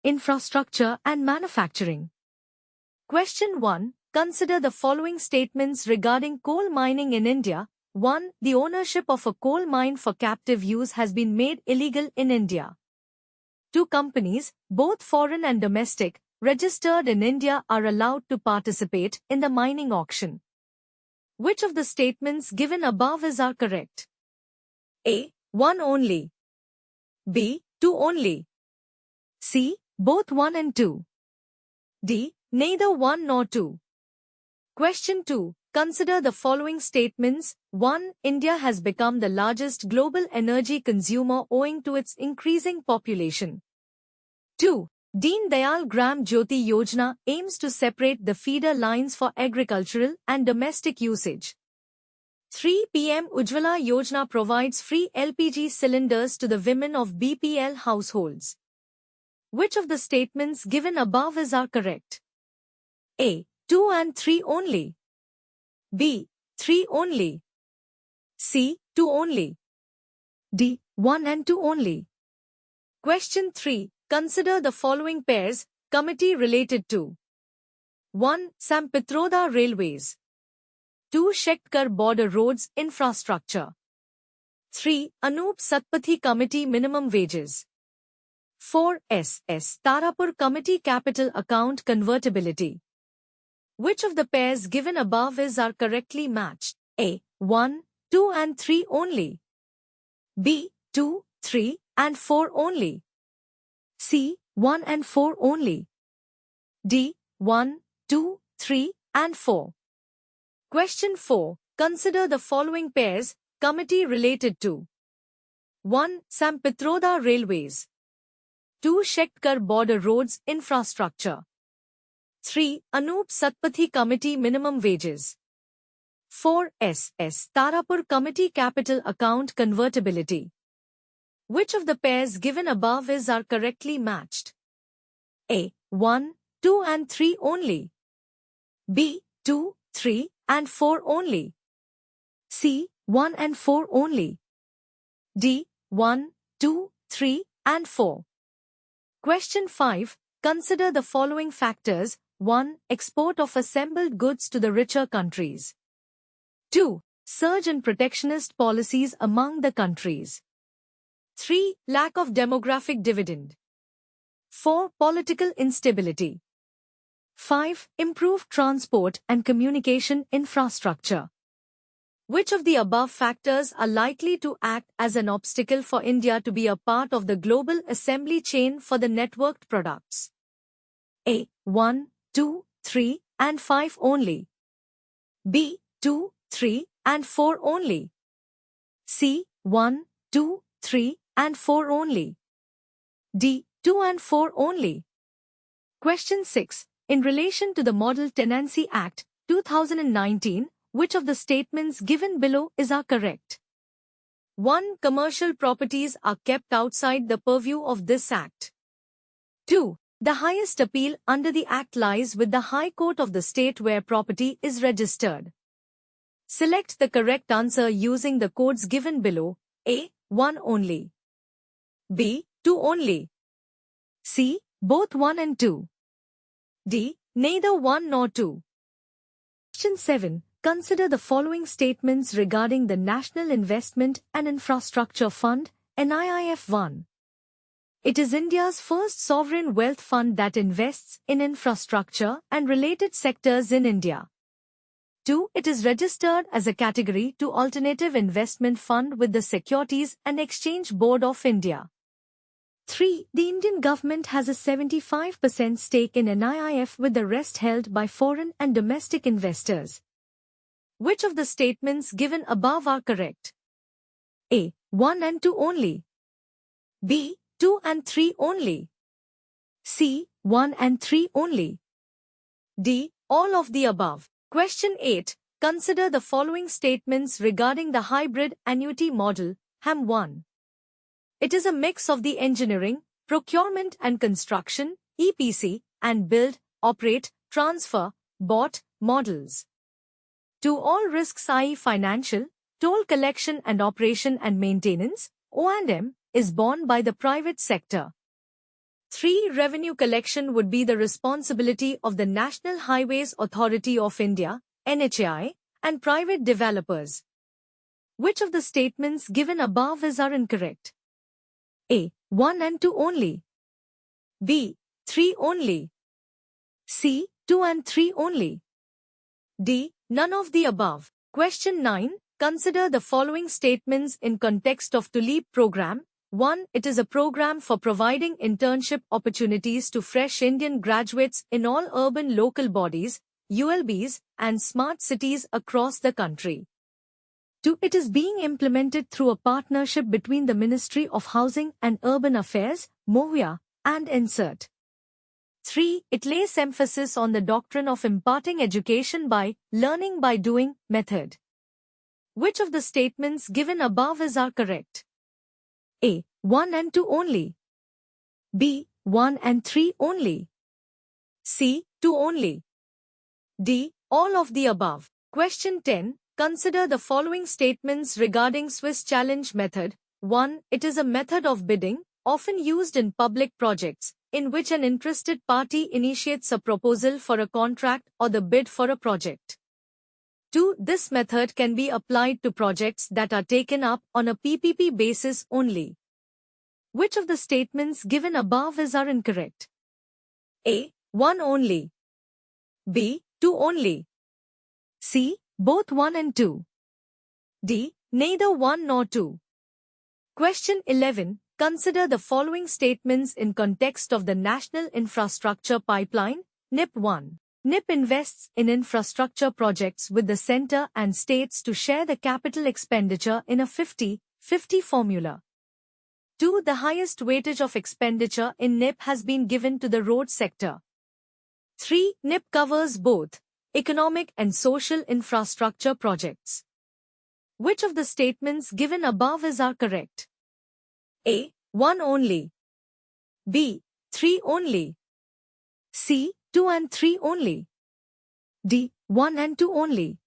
infrastructure and manufacturing. Question 1. Consider the following statements regarding coal mining in India. 1. The ownership of a coal mine for captive use has been made illegal in India. 2. Companies, both foreign and domestic, registered in India are allowed to participate in the mining auction. Which of the statements given above are correct? A. 1 only. B. 2 only. C. Both 1 and 2. D. Neither 1 nor 2. Question 2. Consider the following statements. 1. India has become the largest global energy consumer owing to its increasing population. 2. Deen Dayal Gram Jyoti Yojana aims to separate the feeder lines for agricultural and domestic usage. 3. PM Ujjwala Yojana provides free LPG cylinders to the women of BPL households. Which of the statements given above are correct? A. 2 and 3 only. B. 3 only. C. 2 only. D. 1 and 2 only. Question 3. Consider the following pairs, committee related to 1. Sam Pitroda Railways. 2. Shekhar Border Roads Infrastructure. 3. Anup Satpathy Committee Minimum Wages. 4. S.S. Tarapur Committee Capital Account Convertibility. Which of the pairs given above are correctly matched? A. 1, 2 and 3 only. B. 2, 3 and 4 only. C. 1 and 4 only. D. 1, 2, 3 and 4. Question 4. Consider the following pairs, committee related to 1. Sam Pitroda Railways. 2. Shekhar Border Roads Infrastructure. 3. Anup Satpathy Committee Minimum Wages. 4. S.S. Tarapur Committee Capital Account Convertibility. Which of the pairs given above are correctly matched? A. 1, 2 and 3 only. B. 2, 3 and 4 only. C. 1 and 4 only. D. 1, 2, 3 and 4. Question 5. Consider the following factors. 1. Export of assembled goods to the richer countries. 2. Surge in protectionist policies among the countries. 3. Lack of demographic dividend. 4. Political instability. 5. Improved transport and communication infrastructure. Which of the above factors are likely to act as an obstacle for India to be a part of the global assembly chain for the networked products? A. 1, 2, 3 and 5 only. B. 2, 3 and 4 only. C. 1, 2, 3 and 4 only. D. 2 and 4 only. Question 6. In relation to the Model Tenancy Act, 2019, which of the statements given below are correct? 1. Commercial properties are kept outside the purview of this Act. 2. The highest appeal under the Act lies with the High Court of the state where property is registered. Select the correct answer using the codes given below. A. 1 only. B. 2 only. C. Both 1 and 2. D. Neither 1 nor 2. Question 7. Consider the following statements regarding the National Investment and Infrastructure Fund, NIIF-1. It is India's first sovereign wealth fund that invests in infrastructure and related sectors in India. 2. It is registered as a Category 2 Alternative Investment Fund with the Securities and Exchange Board of India. 3. The Indian government has a 75% stake in NIIF with the rest held by foreign and domestic investors. Which of the statements given above are correct? A. 1 and 2 only. B. 2 and 3 only. C. 1 and 3 only. D. All of the above. Question 8. Consider the following statements regarding the hybrid annuity model, HAM1. It is a mix of the engineering, procurement and construction, EPC, and build, operate, transfer, bought models. To all risks, i.e. financial, toll collection and operation and maintenance, O&M, is borne by the private sector. 3. Revenue collection would be the responsibility of the National Highways Authority of India, NHAI, and private developers. Which of the statements given above are incorrect? A. 1 and 2 only. B. 3 only. C. 2 and 3 only. D. None of the above. Question 9. Consider the following statements in context of TULIP program. 1. It is a program for providing internship opportunities to fresh Indian graduates in all urban local bodies, ULBs, and smart cities across the country. 2. It is being implemented through a partnership between the Ministry of Housing and Urban Affairs, MOHUA, and INSERT. 3. It lays emphasis on the doctrine of imparting education by learning by doing method. Which of the statements given above are correct? A. 1 and 2 only. B. 1 and 3 only. C. 2 only. D. All of the above. Question 10. Consider the following statements regarding Swiss challenge method. 1. It is a method of bidding, often used in public projects, in which an interested party initiates a proposal for a contract or the bid for a project. 2. This method can be applied to projects that are taken up on a PPP basis only. Which of the statements given above are incorrect? A. 1 only. B. 2 only. C. Both 1 and 2. D. Neither 1 nor 2. Question 11. Consider the following statements in context of the National Infrastructure Pipeline, NIP-1. NIP invests in infrastructure projects with the centre and states to share the capital expenditure in a 50-50 formula. 2. The highest weightage of expenditure in NIP has been given to the road sector. 3. NIP covers both economic and social infrastructure projects. Which of the statements given above are correct? A. 1 only. B. 3 only. C. 2 and 3 only. D. 1 and 2 only.